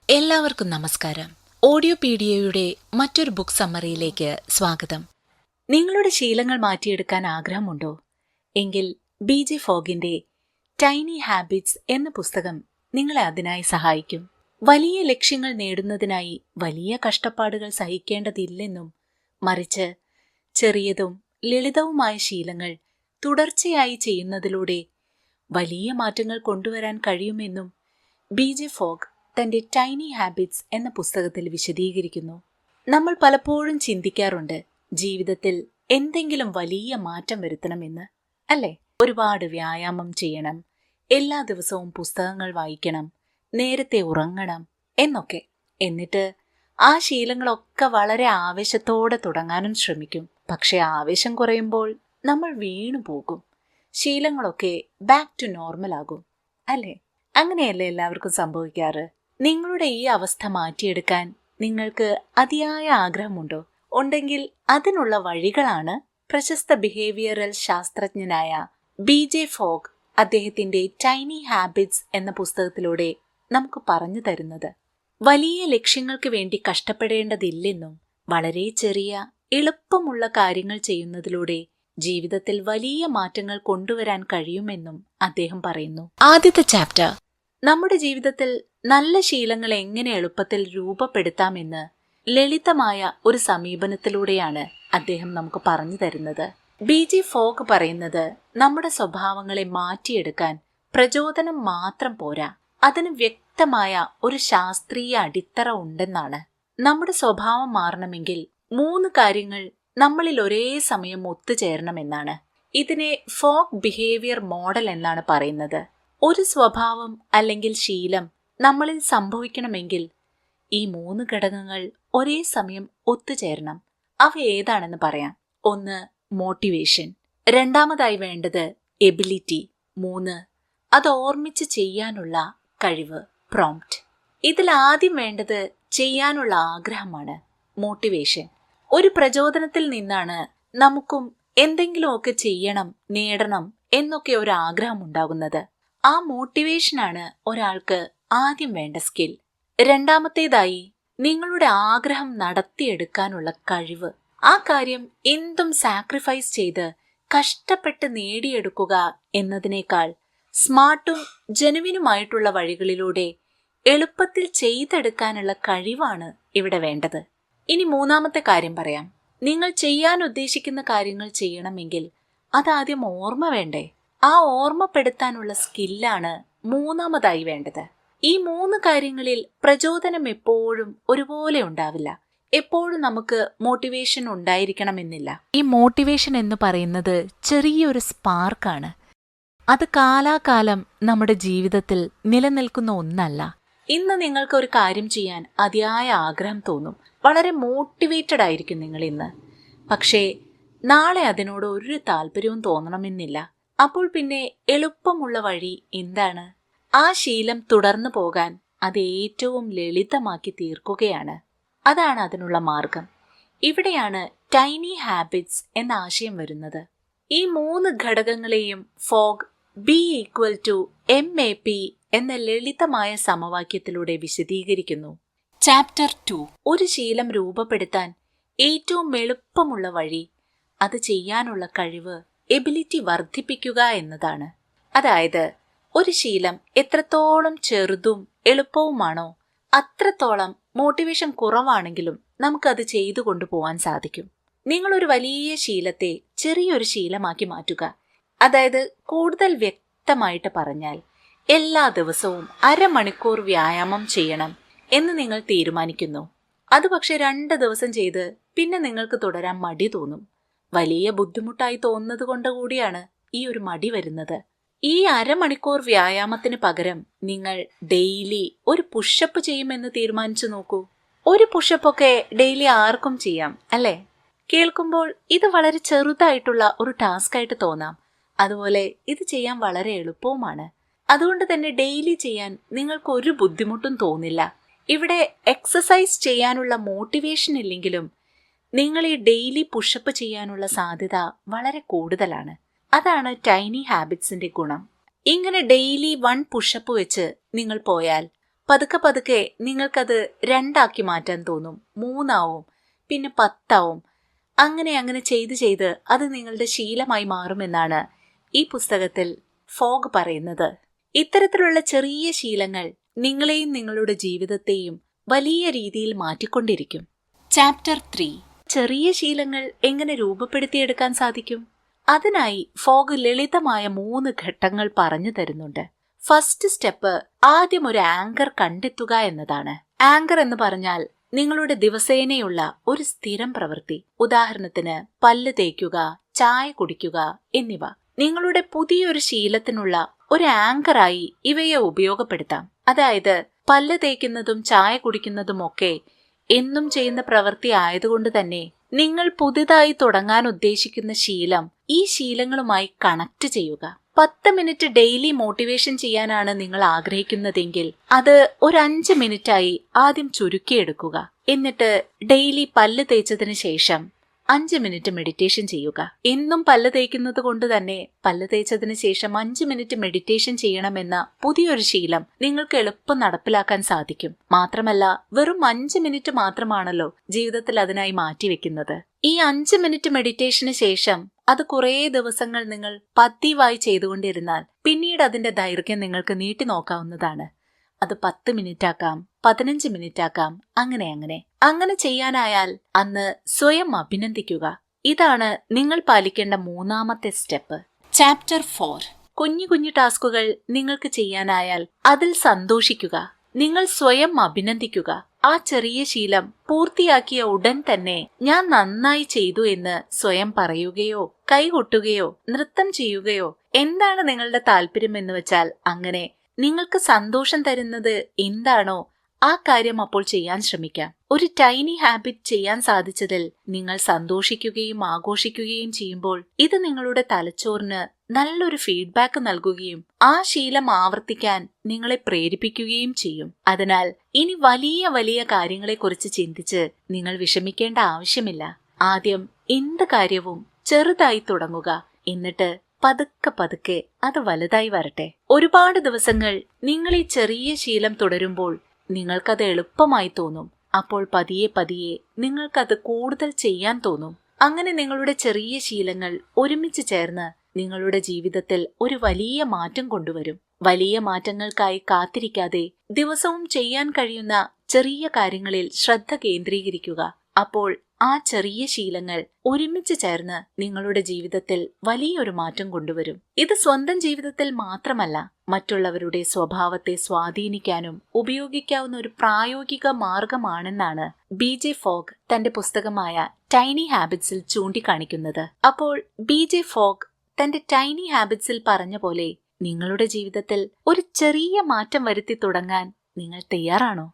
എല്ലാവർക്കും നമസ്കാരം. ഓഡിയോപീഡിയയുടെ മറ്റൊരു ബുക്ക് സമ്മറിയിലേക്ക് സ്വാഗതം. നിങ്ങളുടെ ശീലങ്ങൾ മാറ്റിയെടുക്കാൻ ആഗ്രഹമുണ്ടോ? എങ്കിൽ BJ ഫോഗിന്റെ ടൈനി ഹാബിറ്റ്സ് എന്ന പുസ്തകം നിങ്ങളെ അതിനായി സഹായിക്കും. വലിയ ലക്ഷ്യങ്ങൾ നേടുന്നതിനായി വലിയ കഷ്ടപ്പാടുകൾ സഹിക്കേണ്ടതില്ലെന്നും, മറിച്ച് ചെറിയതും ലളിതവുമായ ശീലങ്ങൾ തുടർച്ചയായി ചെയ്യുന്നതിലൂടെ വലിയ മാറ്റങ്ങൾ കൊണ്ടുവരാൻ കഴിയുമെന്നും BJ ഫോഗ് തന്റെ ടൈനി ഹാബിറ്റ്സ് എന്ന പുസ്തകത്തിൽ വിശദീകരിക്കുന്നു. നമ്മൾ പലപ്പോഴും ചിന്തിക്കാറുണ്ട്, ജീവിതത്തിൽ എന്തെങ്കിലും വലിയ മാറ്റം വരുത്തണമെന്ന്, അല്ലേ? ഒരുപാട് വ്യായാമം ചെയ്യണം, എല്ലാ ദിവസവും പുസ്തകങ്ങൾ വായിക്കണം, നേരത്തെ ഉറങ്ങണം എന്നൊക്കെ. എന്നിട്ട് ആ ശീലങ്ങളൊക്കെ വളരെ ആവേശത്തോടെ തുടങ്ങാനും ശ്രമിക്കും. പക്ഷെ ആവേശം കുറയുമ്പോൾ നമ്മൾ വീണു പോകും. ശീലങ്ങളൊക്കെ ബാക്ക് ടു നോർമൽ ആകും, അല്ലേ? അങ്ങനെയല്ലേ എല്ലാവർക്കും സംഭവിക്കാറ്? നിങ്ങളുടെ ഈ അവസ്ഥ മാറ്റിയെടുക്കാൻ നിങ്ങൾക്ക് അതിയായ ആഗ്രഹമുണ്ടോ? ഉണ്ടെങ്കിൽ അതിനുള്ള വഴികളാണ് പ്രശസ്ത ബിഹേവിയറൽ ശാസ്ത്രജ്ഞനായ BJ ഫോഗ് അദ്ദേഹത്തിന്റെ ടൈനി ഹാബിറ്റ്സ് എന്ന പുസ്തകത്തിലൂടെ നമുക്ക് പറഞ്ഞു തരുന്നത്. വലിയ ലക്ഷ്യങ്ങൾക്ക് വേണ്ടി കഷ്ടപ്പെടേണ്ടതില്ലെന്നും, വളരെ ചെറിയ എളുപ്പമുള്ള കാര്യങ്ങൾ ചെയ്യുന്നതിലൂടെ ജീവിതത്തിൽ വലിയ മാറ്റങ്ങൾ കൊണ്ടുവരാൻ കഴിയുമെന്നും അദ്ദേഹം പറയുന്നു. ആദ്യത്തെ ചാപ്റ്റർ, നമ്മുടെ ജീവിതത്തിൽ നല്ല ശീലങ്ങൾ എങ്ങനെ എളുപ്പത്തിൽ രൂപപ്പെടുത്താമെന്ന് ലളിതമായ ഒരു സമീപനത്തിലൂടെയാണ് അദ്ദേഹം നമുക്ക് പറഞ്ഞു തരുന്നത്. BJ ഫോഗ് പറയുന്നത്, നമ്മുടെ സ്വഭാവങ്ങളെ മാറ്റിയെടുക്കാൻ പ്രചോദനം മാത്രം പോരാ, അതിന് വ്യക്തമായ ഒരു ശാസ്ത്രീയ അടിത്തറ ഉണ്ടെന്നാണ്. നമ്മുടെ സ്വഭാവം മാറണമെങ്കിൽ 3 കാര്യങ്ങൾ നമ്മളിൽ ഒരേ സമയം ഒത്തുചേരണമെന്നാണ്. ഇതിനെ ഫോഗ് ബിഹേവിയർ മോഡൽ എന്നാണ് പറയുന്നത്. ഒരു സ്വഭാവം അല്ലെങ്കിൽ ശീലം നമ്മളിൽ സംഭവിക്കണമെങ്കിൽ ഈ 3 ഘടകങ്ങൾ ഒരേ സമയം ഒത്തുചേരണം. അവ ഏതാണെന്ന് പറയാം. 1, മോട്ടിവേഷൻ. രണ്ടാമതായി വേണ്ടത് എബിലിറ്റി. 3, അത് ഓർമ്മിച്ച് ചെയ്യാനുള്ള കഴിവ്, പ്രോംപ്റ്റ്. ഇതിൽ ആദ്യം വേണ്ടത് ചെയ്യാനുള്ള ആഗ്രഹമാണ്, മോട്ടിവേഷൻ. ഒരു പ്രചോദനത്തിൽ നിന്നാണ് നമുക്കും എന്തെങ്കിലുമൊക്കെ ചെയ്യണം, നേടണം എന്നൊക്കെ ഒരു ആഗ്രഹം ഉണ്ടാകുന്നത്. ആ മോട്ടിവേഷനാണ് ഒരാൾക്ക് ആദ്യം വേണ്ട സ്കിൽ. രണ്ടാമത്തേതായി നിങ്ങളുടെ ആഗ്രഹം നടത്തിയെടുക്കാനുള്ള കഴിവ്. ആ കാര്യം എന്തും സാക്രിഫൈസ് ചെയ്ത് കഷ്ടപ്പെട്ട് നേടിയെടുക്കുക എന്നതിനേക്കാൾ സ്മാർട്ടും ജെനുവിനുമായിട്ടുള്ള വഴികളിലൂടെ എളുപ്പത്തിൽ ചെയ്തെടുക്കാനുള്ള കഴിവാണ് ഇവിടെ വേണ്ടത്. ഇനി 3ാമത്തെ കാര്യം പറയാം. നിങ്ങൾ ചെയ്യാൻ ഉദ്ദേശിക്കുന്ന കാര്യങ്ങൾ ചെയ്യണമെങ്കിൽ അതാദ്യം ഓർമ്മ വേണ്ടേ? ആ ഓർമ്മപ്പെടുത്താനുള്ള സ്കില്ലാണ് 3ാമതായി വേണ്ടത്. ഈ 3 കാര്യങ്ങളിൽ പ്രചോദനം എപ്പോഴും ഒരുപോലെ ഉണ്ടാവില്ല. എപ്പോഴും നമുക്ക് മോട്ടിവേഷൻ ഉണ്ടായിരിക്കണമെന്നില്ല. ഈ മോട്ടിവേഷൻ എന്ന് പറയുന്നത് ചെറിയൊരു സ്പാർക്കാണ്. അത് കാലാകാലം നമ്മുടെ ജീവിതത്തിൽ നിലനിൽക്കുന്ന ഒന്നല്ല. ഇന്ന് നിങ്ങൾക്ക് ഒരു കാര്യം ചെയ്യാൻ അതിയായ ആഗ്രഹം തോന്നും, വളരെ മോട്ടിവേറ്റഡ് ആയിരിക്കും നിങ്ങൾ ഇന്ന്. പക്ഷേ നാളെ അതിനോട് ഒരു താല്പര്യവും തോന്നണമെന്നില്ല. അപ്പോൾ പിന്നെ എളുപ്പമുള്ള വഴി എന്താണ്? ആ ശീലം തുടർന്നു പോകാൻ അത് ഏറ്റവും ലളിതമാക്കി തീർക്കുകയാണ്. അതാണ് അതിനുള്ള മാർഗം. ഇവിടെയാണ് ടൈനി ഹാബിറ്റ്സ് എന്ന ആശയം വരുന്നത്. ഈ 3 ഘടകങ്ങളെയും ഫോഗ് B=MAP എന്ന ലളിതമായ സമവാക്യത്തിലൂടെ വിശദീകരിക്കുന്നു. ചാപ്റ്റർ 2, ഒരു ശീലം രൂപപ്പെടുത്താൻ ഏറ്റവും എളുപ്പമുള്ള വഴി, അത് ചെയ്യാനുള്ള കഴിവ്, എബിലിറ്റി വർദ്ധിപ്പിക്കുക എന്നതാണ്. അതായത് ഒരു ശീലം എത്രത്തോളം ചെറുതും എളുപ്പവുമാണോ അത്രത്തോളം മോട്ടിവേഷൻ കുറവാണെങ്കിലും നമുക്കത് ചെയ്തു കൊണ്ടുപോകാൻ സാധിക്കും. നിങ്ങളൊരു വലിയ ശീലത്തെ ചെറിയൊരു ശീലമാക്കി മാറ്റുക. അതായത് കൂടുതൽ വ്യക്തമായിട്ട് പറഞ്ഞാൽ, എല്ലാ ദിവസവും 1/2 മണിക്കൂർ വ്യായാമം ചെയ്യണം എന്ന് നിങ്ങൾ തീരുമാനിക്കുന്നു. അത് പക്ഷെ 2 ദിവസം ചെയ്ത് പിന്നെ നിങ്ങൾക്ക് തുടരാൻ മടി തോന്നും. വലിയ ബുദ്ധിമുട്ടായി തോന്നുന്നത് കൊണ്ട് കൂടിയാണ് ഈ ഒരു മടി വരുന്നത്. ഈ 1/2 മണിക്കൂർ വ്യായാമത്തിന് പകരം നിങ്ങൾ ഡെയിലി ഒരു പുഷപ്പ് ചെയ്യുമെന്ന് തീരുമാനിച്ചു നോക്കൂ. ഒരു പുഷപ്പൊക്കെ ഡെയിലി ആർക്കും ചെയ്യാം, അല്ലേ? കേൾക്കുമ്പോൾ ഇത് വളരെ ചെറുതായിട്ടുള്ള ഒരു ടാസ്ക് ആയിട്ട് തോന്നാം. അതുപോലെ ഇത് ചെയ്യാൻ വളരെ എളുപ്പവുമാണ്. അതുകൊണ്ട് തന്നെ ഡെയിലി ചെയ്യാൻ നിങ്ങൾക്ക് ഒരു ബുദ്ധിമുട്ടും തോന്നില്ല. ഇവിടെ എക്സസൈസ് ചെയ്യാനുള്ള മോട്ടിവേഷൻ ഇല്ലെങ്കിലും നിങ്ങൾ ഈ ഡെയിലി പുഷപ്പ് ചെയ്യാനുള്ള സാധ്യത വളരെ കൂടുതലാണ്. അതാണ് ടൈനി ഹാബിറ്റ്സിന്റെ ഗുണം. ഇങ്ങനെ ഡെയിലി 1 പുഷപ്പ് വെച്ച് നിങ്ങൾ പോയാൽ പതുക്കെ പതുക്കെ നിങ്ങൾക്കത് 2 മാറ്റാൻ തോന്നും, 3 പിന്നെ 10 അങ്ങനെ ചെയ്ത് അത് നിങ്ങളുടെ ശീലമായി മാറുമെന്നാണ് ഈ പുസ്തകത്തിൽ ഫോഗ് പറയുന്നത്. ഇത്തരത്തിലുള്ള ചെറിയ ശീലങ്ങൾ നിങ്ങളെയും നിങ്ങളുടെ ജീവിതത്തെയും വലിയ രീതിയിൽ മാറ്റിക്കൊണ്ടിരിക്കും. ചാപ്റ്റർ 3 ചെറിയ ശീലങ്ങൾ എങ്ങനെ രൂപപ്പെടുത്തിയെടുക്കാൻ സാധിക്കും? അതിനായി ഫോഗ് ലളിതമായ 3 ഘട്ടങ്ങൾ പറഞ്ഞു തരുന്നുണ്ട്. ഫസ്റ്റ് സ്റ്റെപ്പ് ആദ്യം ഒരു ആങ്കർ കണ്ടെത്തുക എന്നതാണ്. ആങ്കർ എന്ന് പറഞ്ഞാൽ നിങ്ങളുടെ ദിവസേനയുള്ള ഒരു സ്ഥിരം പ്രവൃത്തി. ഉദാഹരണത്തിന് പല്ല് തേക്കുക, ചായ കുടിക്കുക എന്നിവ. നിങ്ങളുടെ പുതിയൊരു ശീലത്തിനുള്ള ഒരു ആങ്കറായി ഇവയെ ഉപയോഗപ്പെടുത്താം. അതായത് പല്ല് തേക്കുന്നതും ചായ കുടിക്കുന്നതും ഒക്കെ എന്നും ചെയ്യുന്ന പ്രവൃത്തി ആയതുകൊണ്ട് തന്നെ നിങ്ങൾ പുതുതായി തുടങ്ങാൻ ഉദ്ദേശിക്കുന്ന ശീലം ഈ ശീലങ്ങളുമായി കണക്ട് ചെയ്യുക. 10 മിനിറ്റ് ഡെയിലി മോട്ടിവേഷൻ ചെയ്യാനാണ് നിങ്ങൾ ആഗ്രഹിക്കുന്നതെങ്കിൽ അത് ഒരു 5 മിനിറ്റായി ആദ്യം ചുരുക്കിയെടുക്കുക. എന്നിട്ട് ഡെയിലി പല്ല് തേച്ചതിന് ശേഷം 5 മിനിറ്റ് മെഡിറ്റേഷൻ ചെയ്യുക. എന്നും പല്ല് തേക്കുന്നത് കൊണ്ട് തന്നെ പല്ല് തേച്ചതിന് ശേഷം 5 മിനിറ്റ് മെഡിറ്റേഷൻ ചെയ്യണമെന്ന പുതിയൊരു ശീലം നിങ്ങൾക്ക് എളുപ്പം നടപ്പിലാക്കാൻ സാധിക്കും. മാത്രമല്ല വെറും 5 മിനിറ്റ് മാത്രമാണല്ലോ ജീവിതത്തിൽ അതിനായി മാറ്റിവെക്കുന്നത്. ഈ 5 മിനിറ്റ് മെഡിറ്റേഷന് ശേഷം അത് കുറേ ദിവസങ്ങൾ നിങ്ങൾ പതിവായി ചെയ്തുകൊണ്ടിരുന്നാൽ പിന്നീട് അതിന്റെ ദൈർഘ്യം നിങ്ങൾക്ക് നീട്ടി നോക്കാവുന്നതാണ്. അത് 10 മിനിറ്റ് ആക്കാം, 15 മിനിറ്റ് ആക്കാം, അങ്ങനെ ചെയ്യാനായാൽ അന്ന് സ്വയം അഭിനന്ദിക്കുക. ഇതാണ് നിങ്ങൾ പാലിക്കേണ്ട 3ാമത്തെ സ്റ്റെപ്പ്. ചാപ്റ്റർ 4 കുഞ്ഞു ടാസ്കുകൾ നിങ്ങൾക്ക് ചെയ്യാനായാൽ അതിൽ സന്തോഷിക്കുക. നിങ്ങൾ സ്വയം അഭിനന്ദിക്കുക. ആ ചെറിയ ശീലം പൂർത്തിയാക്കിയ ഉടൻ തന്നെ ഞാൻ നന്നായി ചെയ്തു എന്ന് സ്വയം പറയുകയോ കൈകൊട്ടുകയോ നൃത്തം ചെയ്യുകയോ എന്താണ് നിങ്ങളുടെ താല്പര്യം എന്ന് വെച്ചാൽ അങ്ങനെ നിങ്ങൾക്ക് സന്തോഷം തരുന്നത് എന്താണോ ആ കാര്യം അപ്പോൾ ചെയ്യാൻ ശ്രമിക്കാം. ഒരു ടൈനി ഹാബിറ്റ് ചെയ്യാൻ സാധിച്ചതിൽ നിങ്ങൾ സന്തോഷിക്കുകയും ആഘോഷിക്കുകയും ചെയ്യുമ്പോൾ ഇത് നിങ്ങളുടെ തലച്ചോറിന് നല്ലൊരു ഫീഡ്ബാക്ക് നൽകുകയും ആ ശീലം ആവർത്തിക്കാൻ നിങ്ങളെ പ്രേരിപ്പിക്കുകയും ചെയ്യും. അതിനാൽ ഇനി വലിയ കാര്യങ്ങളെക്കുറിച്ച് ചിന്തിച്ച് നിങ്ങൾ വിഷമിക്കേണ്ട ആവശ്യമില്ല. ആദ്യം എന്ത് കാര്യവും ചെറുതായി തുടങ്ങുക. എന്നിട്ട് പതുക്കെ അത് വലുതായി വരട്ടെ. ഒരുപാട് ദിവസങ്ങൾ നിങ്ങൾ ഈ ചെറിയ ശീലം തുടരുമ്പോൾ നിങ്ങൾക്കത് എളുപ്പമായി തോന്നും. അപ്പോൾ പതിയെ നിങ്ങൾക്കത് കൂടുതൽ ചെയ്യാൻ തോന്നും. അങ്ങനെ നിങ്ങളുടെ ചെറിയ ശീലങ്ങൾ ഒരുമിച്ച് ചേർന്ന് നിങ്ങളുടെ ജീവിതത്തിൽ ഒരു വലിയ മാറ്റം കൊണ്ടുവരും. വലിയ മാറ്റങ്ങൾക്കായി കാത്തിരിക്കാതെ ദിവസവും ചെയ്യാൻ കഴിയുന്ന ചെറിയ കാര്യങ്ങളിൽ ശ്രദ്ധ കേന്ദ്രീകരിക്കുക. അപ്പോൾ ആ ചെറിയ ശീലങ്ങൾ ഒരുമിച്ച് ചേർന്ന് നിങ്ങളുടെ ജീവിതത്തിൽ വലിയൊരു മാറ്റം കൊണ്ടുവരും. ഇത് സ്വന്തം ജീവിതത്തിൽ മാത്രമല്ല മറ്റുള്ളവരുടെ സ്വഭാവത്തെ സ്വാധീനിക്കാനും ഉപയോഗിക്കാവുന്ന ഒരു പ്രായോഗിക മാർഗമാണെന്നാണ് BJ ഫോഗ് തന്റെ പുസ്തകമായ ടൈനി ഹാബിറ്റ്സിൽ ചൂണ്ടിക്കാണിക്കുന്നത്. അപ്പോൾ BJ ഫോഗ് തന്റെ ടൈനി ഹാബിറ്റ്സിൽ പറഞ്ഞ പോലെ നിങ്ങളുടെ ജീവിതത്തിൽ ഒരു ചെറിയ മാറ്റം വരുത്തി തുടങ്ങാൻ നിങ്ങൾ തയ്യാറാണോ?